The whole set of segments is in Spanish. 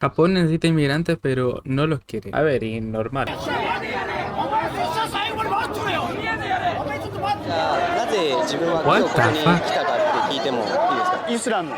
Japón necesita inmigrantes, pero no los quiere. A ver, y normal. なぜ自分は今 What 日こ the こに fuck? 来たかって聞いてもいいですか？イスラム。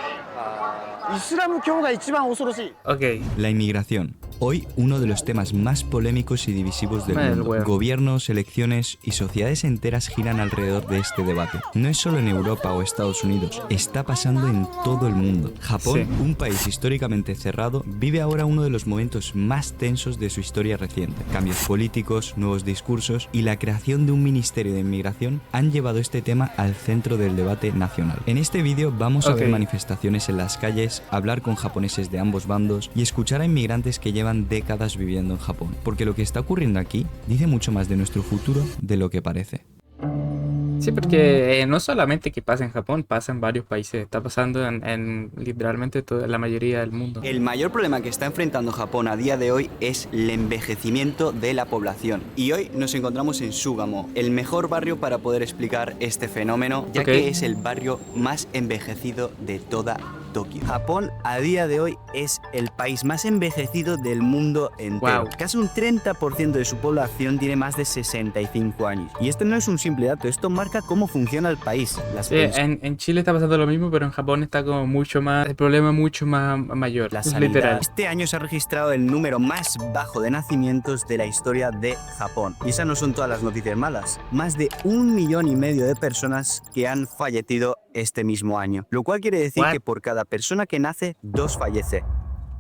イスラム教が一番恐ろしい。 Ok. La inmigración. Hoy uno de los temas más polémicos y divisivos del Madre mundo. huevo. Gobiernos, elecciones y sociedades enteras giran alrededor de este debate. No es solo en Europa o Estados Unidos, está pasando en todo el mundo. Japón, Sí. un país históricamente cerrado, vive ahora uno de los momentos más tensos de su historia reciente. Cambios políticos, nuevos discursos y la creación de un ministerio de inmigración han llevado este tema al centro del debate nacional. En este vídeo vamos a ver Ok. manifestaciones en las calles, hablar con japoneses de ambos bandos y escuchar a inmigrantes que llevan décadas viviendo en Japón, porque lo que está ocurriendo aquí dice mucho más de nuestro futuro de lo que parece. Sí, porque no solamente que pasa en Japón, pasa en varios países. Está pasando en literalmente toda la mayoría del mundo. El mayor problema que está enfrentando Japón a día de hoy es el envejecimiento de la población. Y hoy nos encontramos en Sugamo, el mejor barrio para poder explicar este fenómeno, ya Ok. que es el barrio más envejecido de toda Tokio. Japón a día de hoy es el país más envejecido del mundo entero. Wow. Casi un 30% de su población tiene más de 65 años. Y esto no es un simple dato, esto marca cómo funciona el país. Las Sí, en Chile está pasando lo mismo, pero en Japón está como mucho más, el problema mucho más mayor. La Es sanidad. literal. Este año se ha registrado el número más bajo de nacimientos de la historia de Japón. Y esas no son todas las noticias malas. Más de 1,5 millones de personas que han fallecido este mismo año. Lo cual quiere decir What? que por cada persona que nace, 2 fallece.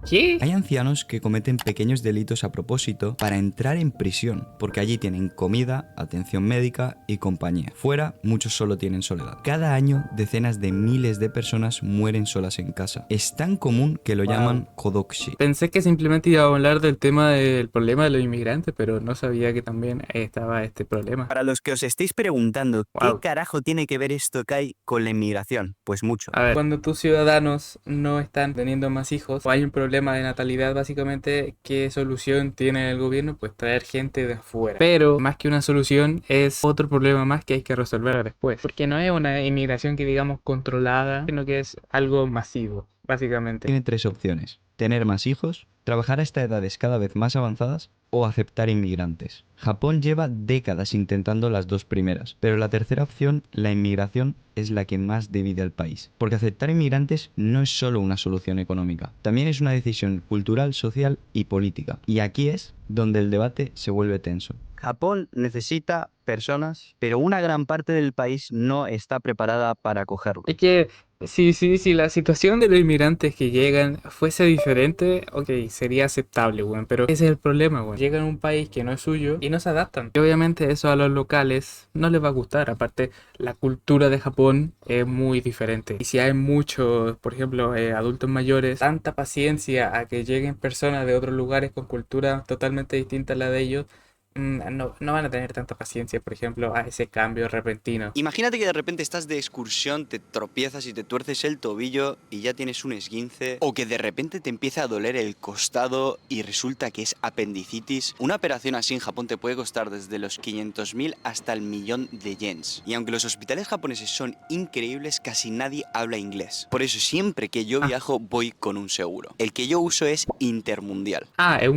¿Qué? Hay ancianos que cometen pequeños delitos a propósito para entrar en prisión, porque allí tienen comida, atención médica y compañía. Fuera, muchos solo tienen soledad. Cada año, decenas de miles de personas mueren solas en casa. Es tan común que lo Wow. llaman kodokushi. Pensé que simplemente iba a hablar del tema del problema de los inmigrantes, pero no sabía que también estaba este problema. Para los que os estéis preguntando, Wow. ¿qué carajo tiene que ver esto que hay con la inmigración? Pues mucho. A ver, cuando tus ciudadanos no están teniendo más hijos o hay un problema de natalidad, básicamente, ¿qué solución tiene el gobierno? Pues traer gente de afuera. Pero más que una solución, es otro problema más que hay que resolver después. Porque no es una inmigración que digamos controlada, sino que es algo masivo, básicamente. Tiene tres opciones: tener más hijos, trabajar hasta edades cada vez más avanzadas o aceptar inmigrantes. Japón lleva décadas intentando las dos primeras, pero la tercera opción, la inmigración, es la que más divide al país. Porque aceptar inmigrantes no es solo una solución económica, también es una decisión cultural, social y política. Y aquí es donde el debate se vuelve tenso. Japón necesita personas, pero una gran parte del país no está preparada para acogerlo. Es que si la situación de los inmigrantes que llegan fuese diferente, ok, sería aceptable, weón. Pero ese es el problema, weón. Llegan a un país que no es suyo y no se adaptan. Y obviamente eso a los locales no les va a gustar. Aparte, la cultura de Japón es muy diferente. Y si hay muchos, por ejemplo, adultos mayores, tanta paciencia a que lleguen personas de otros lugares con cultura totalmente distinta a la de ellos, no van a tener tanta paciencia, por ejemplo, a ese cambio repentino. Imagínate que de repente estás de excursión, te tropiezas y te tuerces el tobillo y ya tienes un esguince, o que de repente te empieza a doler el costado y resulta que es apendicitis. Una operación así en Japón te puede costar desde los 500.000 hasta el 1.000.000 de yens. Y aunque los hospitales japoneses son increíbles, casi nadie habla inglés. Por eso siempre que yo viajo voy con un seguro. El que yo uso es Intermundial. Es es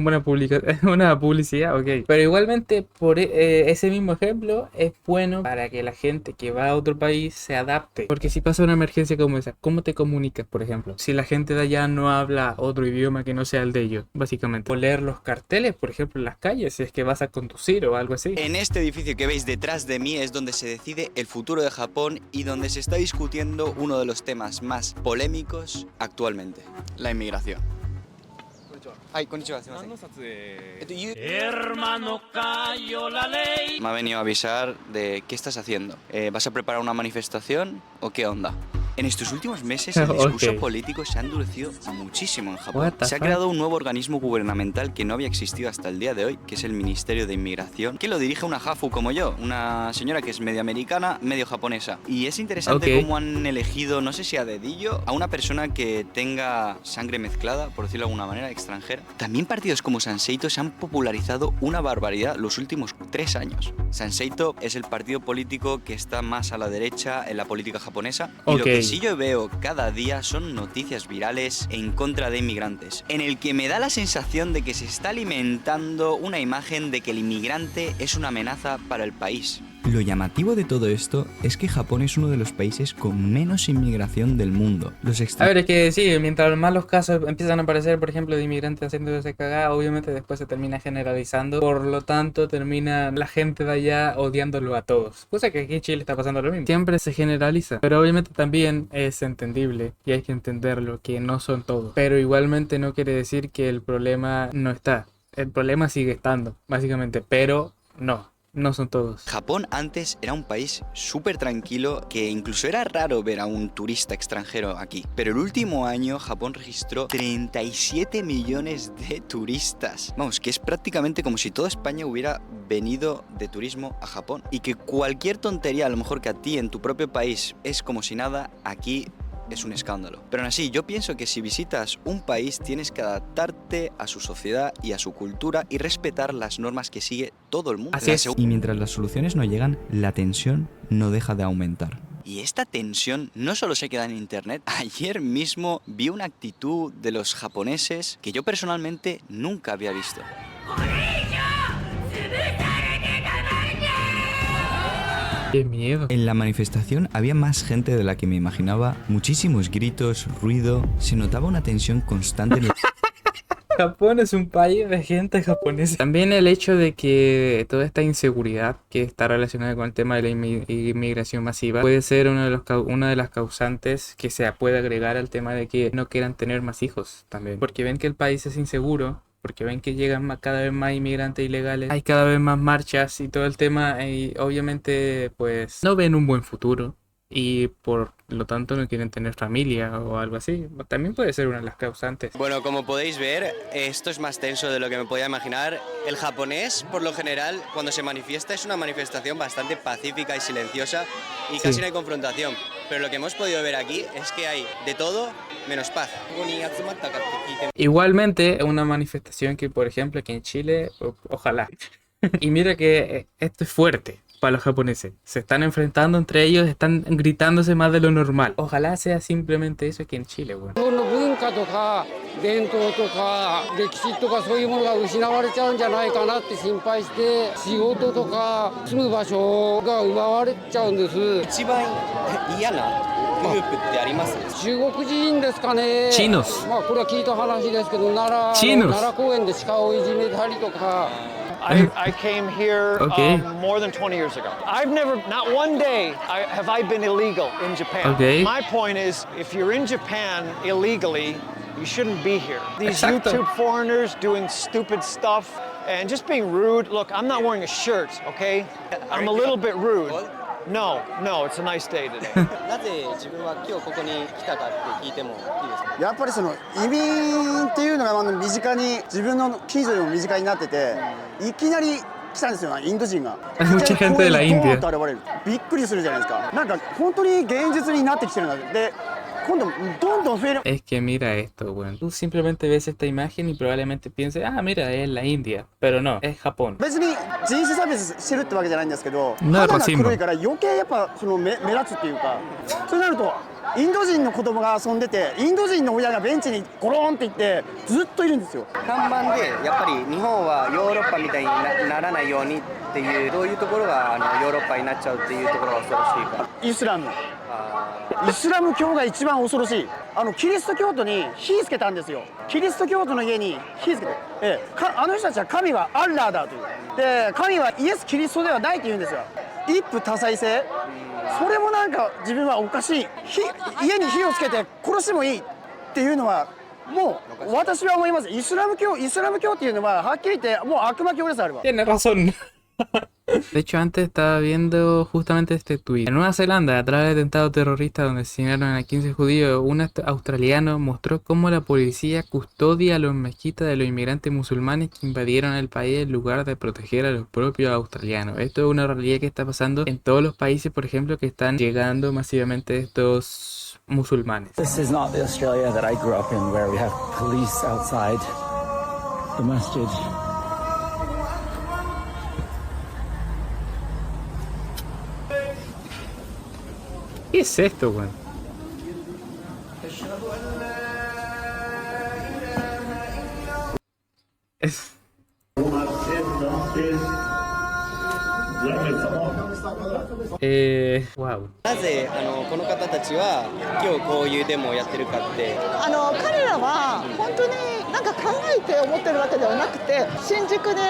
una publicidad, ok. Pero igualmente, por ese mismo ejemplo, es bueno para que la gente que va a otro país se adapte. Porque si pasa una emergencia como esa, ¿cómo te comunicas, por ejemplo? Si la gente de allá no habla otro idioma que no sea el de ellos, básicamente. O leer los carteles, por ejemplo, en las calles, si es que vas a conducir o algo así. En este edificio que veis detrás de mí es donde se decide el futuro de Japón y donde se está discutiendo uno de los temas más polémicos actualmente, la inmigración. Ay, konnichiwa, Hermano, cayó la ley. me ha venido a avisar de qué estás haciendo. ¿Vas a preparar una manifestación o qué onda? En estos últimos meses el discurso Ok. político se ha endurecido muchísimo en Japón. What the Se ha fuck? creado un nuevo organismo gubernamental que no había existido hasta el día de hoy, que es el Ministerio de Inmigración, que lo dirige una hafu como yo, una señora que es medio americana, medio japonesa. Y es interesante Ok. cómo han elegido, no sé si a dedillo, a una persona que tenga sangre mezclada, por decirlo de alguna manera, extranjera. También partidos como Sanseito se han popularizado una barbaridad los últimos 3 años. Sanseito es el partido político que está más a la derecha en la política japonesa y lo Ok. que sí yo veo cada día son noticias virales en contra de inmigrantes, en el que me da la sensación de que se está alimentando una imagen de que el inmigrante es una amenaza para el país. Lo llamativo de todo esto es que Japón es uno de los países con menos inmigración del mundo. A ver, es que sí, mientras más los casos empiezan a aparecer, por ejemplo, de inmigrantes haciéndose cagar, obviamente después se termina generalizando, por lo tanto termina la gente de allá odiándolo a todos. Cosa que aquí en Chile está pasando lo mismo. Siempre se generaliza, pero obviamente también es entendible y hay que entenderlo, que no son todos. Pero igualmente no quiere decir que el problema no está. El problema sigue estando, básicamente, pero no son todos. Japón antes era un país súper tranquilo, que incluso era raro ver a un turista extranjero aquí. Pero el último año Japón registró 37 millones de turistas. Vamos, que es prácticamente como si toda España hubiera venido de turismo a Japón. Y que cualquier tontería, a lo mejor que a ti en tu propio país es como si nada, aquí es un escándalo. Pero aún así, yo pienso que si visitas un país tienes que adaptarte a su sociedad y a su cultura y respetar las normas que sigue todo el mundo. Así es. Y mientras las soluciones no llegan, la tensión no deja de aumentar. Y esta tensión no solo se queda en internet. Ayer mismo vi una actitud de los japoneses que yo personalmente nunca había visto. ¡Qué miedo! En la manifestación había más gente de la que me imaginaba, muchísimos gritos, ruido, se notaba una tensión constante en el... Japón es un país de gente japonesa. También el hecho de que toda esta inseguridad que está relacionada con el tema de la inmigración masiva puede ser una de las causantes que se puede agregar al tema de que no quieran tener más hijos también. Porque ven que el país es inseguro, porque ven que llegan cada vez más inmigrantes ilegales, hay cada vez más marchas y todo el tema, y obviamente pues no ven un buen futuro. Y por lo tanto no quieren tener familia o algo así. También puede ser una de las causantes. Bueno, como podéis ver, esto es más tenso de lo que me podía imaginar. El japonés, por lo general, cuando se manifiesta, es una manifestación bastante pacífica y silenciosa y casi no hay confrontación. Pero lo que hemos podido ver aquí es que hay de todo menos paz. Igualmente, una manifestación que, por ejemplo, aquí en Chile, ojalá. Y mira que esto es fuerte para los japoneses. Se están enfrentando entre ellos, están gritándose más de lo normal. Ojalá sea simplemente eso aquí en Chile, güey. 文化とか伝統とか歴史とかそういうものが失われちゃうんじゃないかなって心配して仕事とか住む場所が奪われちゃうんです。一番嫌なグループってあります？中国人ですかね。Chinos. まあこれは聞いた話ですけど奈 Chinos. 良公園で鹿をいじめたりとか。 I came here Okay. more than 20 years ago. I've never, not one day have I been illegal in Japan. Okay. My point is, if you're in Japan illegally, you shouldn't be here. These Exacto. YouTube foreigners doing stupid stuff and just being rude. Look, I'm not wearing a shirt, okay? I'm a little bit rude. No, it's a nice day today. なぜ自分は今日ここに来たかって聞いてもいいですか？やっぱりその移民っていうのが身近に自分の近所でも身近になってて、いきなり来たんですよ、インド人が。 Mucha gente de la India. ドーンと現れる。びっくりするじゃないですか。なんか本当に現実になってきてるんだ。で、今度どんどん増える。 Es que mira esto, güey. Tú simplemente ves esta imagen y probablemente pienses, ah, mira, es la India. Pero no, es Japón. 別に人種差別してるってわけじゃないんですけど、No, 肌が racismo. 黒いから余計やっぱその目立つっていうか、そうなると。インド人の子供が遊んでて、インド人の親がベンチにゴロンって行ってずっといるんですよ。看板でやっぱり日本はヨーロッパみたいにならないようにっていうどういうところがヨーロッパになっちゃうっていうところが恐ろしいか。イスラム。イスラム教が一番恐ろしい。キリスト教徒に火つけたんですよ。キリスト教徒の家に火つけて、あの人たちは神はアッラーだという。で、神はイエス・キリストではないと言うんですよ。一夫多妻制。それもなんか自分はおかしい。家に火をつけて殺してもいいっていうのはもう私は思います。イスラム教っていうのははっきり言ってもう悪魔教ですあれは。 Tienes razón. De hecho, antes estaba viendo justamente este tuit. En Nueva Zelanda, tras el atentado terrorista donde asesinaron a 15 judíos, un australiano mostró cómo la policía custodia a los mezquitas de los inmigrantes musulmanes que invadieron el país en lugar de proteger a los propios australianos. Esto es una realidad que está pasando en todos los países, por ejemplo, que están llegando masivamente estos musulmanes. This is not the Australia that I grew up in, where we have police outside the masjid. ¿Qué es esto, güey? Wow. なぜこの方たちは今日こういうデモをやってるかって。彼らは本当になんか考えて思ってるわけではなくて、新宿で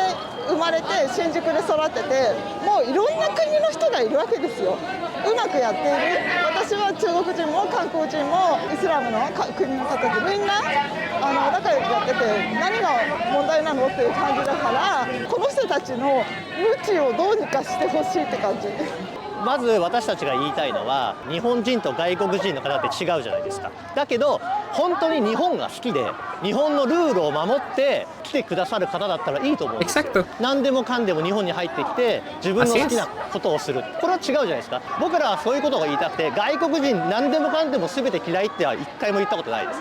生まれて新宿で育ってて、もういろんな国の人がいるわけですよ。うまくやっている。私は中国人も韓国人もイスラムの国の方たちみんな仲良くやってて、何が問題なのっていう感じだから、この人たちの無知をどうにかしてほしいって感じ。まず私たちが言いたいのは、日本人と外国人の方って違うじゃないですか。だけど本当に日本が好きで日本のルールを守って来てくださる方だったらいいと思うんですよ。何でもかんでも日本に入ってきて自分の好きなことをする、これは違うじゃないですか。僕らはそういうことが言いたくて、外国人何でもかんでも全て嫌いっては一回も言ったことないです。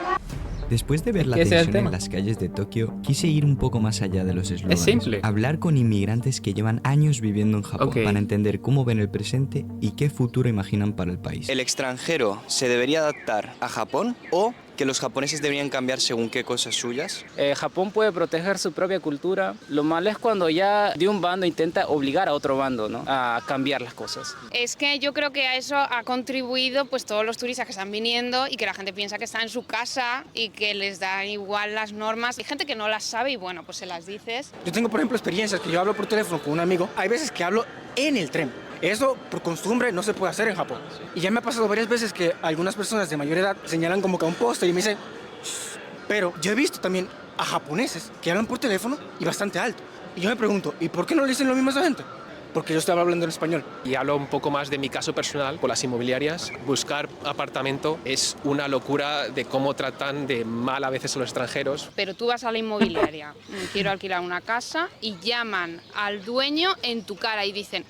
Después de ver la tensión en las calles de Tokio, quise ir un poco más allá de los eslóganes. Hablar con inmigrantes que llevan años viviendo en Japón para entender cómo ven el presente y qué futuro imaginan para el país. ¿El extranjero se debería adaptar a Japón o que los japoneses deberían cambiar según qué cosas suyas? Japón puede proteger su propia cultura. Lo malo es cuando ya de un bando intenta obligar a otro bando, ¿no?, a cambiar las cosas. Es que yo creo que a eso ha contribuido pues todos los turistas que están viniendo y que la gente piensa que está en su casa y que les da igual las normas. Hay gente que no las sabe y bueno, pues se las dices. Yo tengo por ejemplo experiencias que yo hablo por teléfono con un amigo. Hay veces que hablo en el tren. Eso por costumbre no se puede hacer en Japón. Y ya me ha pasado varias veces que algunas personas de mayor edad señalan como que a un poste y me dicen "Shh". Pero yo he visto también a japoneses que hablan por teléfono y bastante alto. Y yo me pregunto, ¿y por qué no le dicen lo mismo a esa gente? Porque yo estoy hablando en español. Y hablo un poco más de mi caso personal con las inmobiliarias. Buscar apartamento es una locura de cómo tratan de mal a veces a los extranjeros. Pero tú vas a la inmobiliaria, quiero alquilar una casa y llaman al dueño en tu cara y dicen: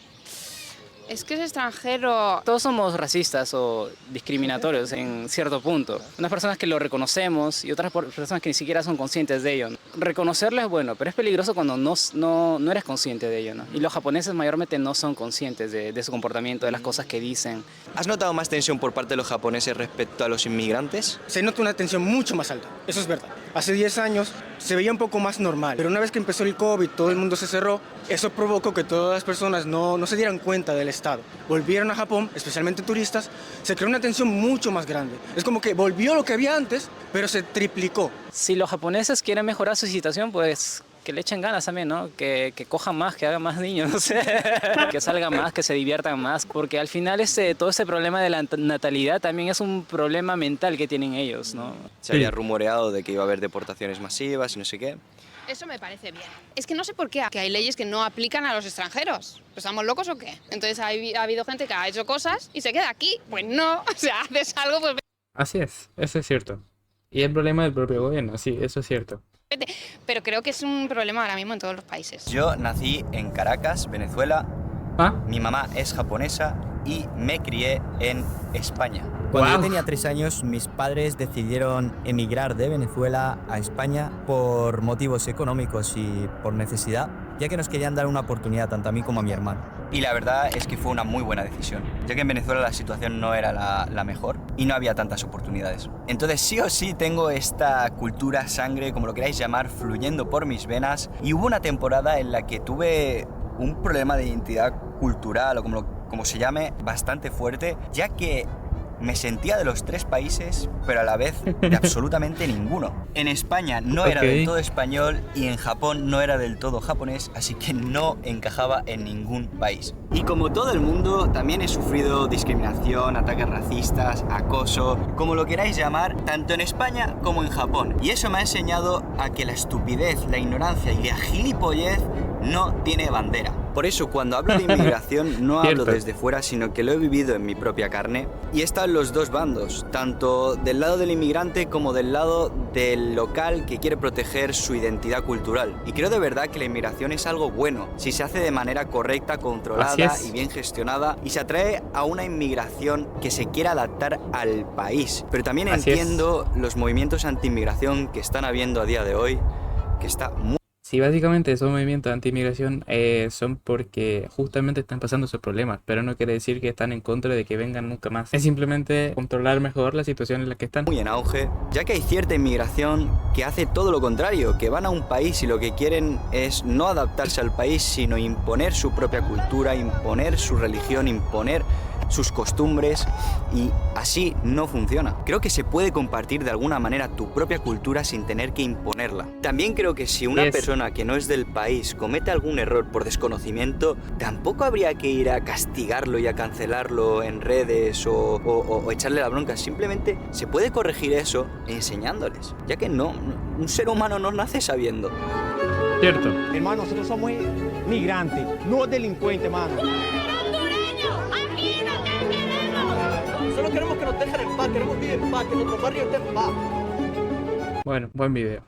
es que es extranjero. Todos somos racistas o discriminatorios en cierto punto. Unas personas que lo reconocemos y otras personas que ni siquiera son conscientes de ello, ¿no? Reconocerlo es bueno, pero es peligroso cuando no eres consciente de ello, ¿no? Y los japoneses mayormente no son conscientes de su comportamiento, de las cosas que dicen. ¿Has notado más tensión por parte de los japoneses respecto a los inmigrantes? Se nota una tensión mucho más alta, eso es verdad. Hace 10 años se veía un poco más normal, pero una vez que empezó el COVID, todo el mundo se cerró, eso provocó que todas las personas no se dieran cuenta del estado. Volvieron a Japón, especialmente turistas, se creó una tensión mucho más grande. Es como que volvió lo que había antes, pero se triplicó. Si los japoneses quieren mejorar su situación, pues que le echen ganas también, ¿no? Que cojan más, que hagan más niños, no sé. Que salgan más, que se diviertan más, porque al final todo ese problema de la natalidad también es un problema mental que tienen ellos, ¿no? Se había rumoreado de que iba a haber deportaciones masivas y no sé qué. Eso me parece bien. Es que no sé por qué, que hay leyes que no aplican a los extranjeros. ¿Estamos locos o qué? Entonces ha habido gente que ha hecho cosas y se queda aquí. Pues no, o sea, haces algo, pues... Así es, eso es cierto. Y el problema del propio gobierno, sí, eso es cierto. Pero creo que es un problema ahora mismo en todos los países. Yo nací en Caracas, Venezuela. Mi mamá es japonesa y me crié en España. Cuando yo tenía 3 años, mis padres decidieron emigrar de Venezuela a España por motivos económicos y por necesidad, ya que nos querían dar una oportunidad tanto a mí como a mi hermano. Y la verdad es que fue una muy buena decisión, ya que en Venezuela la situación no era la mejor y no había tantas oportunidades. Entonces sí o sí tengo esta cultura, sangre, como lo queráis llamar, fluyendo por mis venas. Y hubo una temporada en la que tuve un problema de identidad cultural o como se llame, bastante fuerte, ya que me sentía de los 3 países, pero a la vez de absolutamente ninguno. En España no era del todo español y en Japón no era del todo japonés, así que no encajaba en ningún país. Y como todo el mundo, también he sufrido discriminación, ataques racistas, acoso, como lo queráis llamar, tanto en España como en Japón. Y eso me ha enseñado a que la estupidez, la ignorancia y la gilipollez no tiene bandera. Por eso cuando hablo de inmigración no hablo desde fuera, sino que lo he vivido en mi propia carne. Y he estado en los dos bandos, tanto del lado del inmigrante como del lado del local que quiere proteger su identidad cultural. Y creo de verdad que la inmigración es algo bueno, si se hace de manera correcta, controlada y bien gestionada, y se atrae a una inmigración que se quiera adaptar al país. Pero también entiendo los movimientos anti-inmigración que están habiendo a día de hoy, que está muy... Y básicamente esos movimientos anti-inmigración son porque justamente están pasando esos problemas, pero no quiere decir que están en contra de que vengan nunca más. Es simplemente controlar mejor la situación en la que están. Muy en auge, ya que hay cierta inmigración que hace todo lo contrario, que van a un país y lo que quieren es no adaptarse al país, sino imponer su propia cultura, imponer su religión, imponer sus costumbres, y así no funciona. Creo que se puede compartir de alguna manera tu propia cultura sin tener que imponerla. También creo que si una persona que no es del país comete algún error por desconocimiento, tampoco habría que ir a castigarlo y a cancelarlo en redes o echarle la bronca. Simplemente se puede corregir eso enseñándoles, ya que un ser humano no nace sabiendo. Cierto. Hermano, nosotros somos migrantes, no delincuentes, hermano. Solo queremos que nos dejen en paz, queremos vivir en paz, que nuestro barrio esté en paz. Bueno, buen video.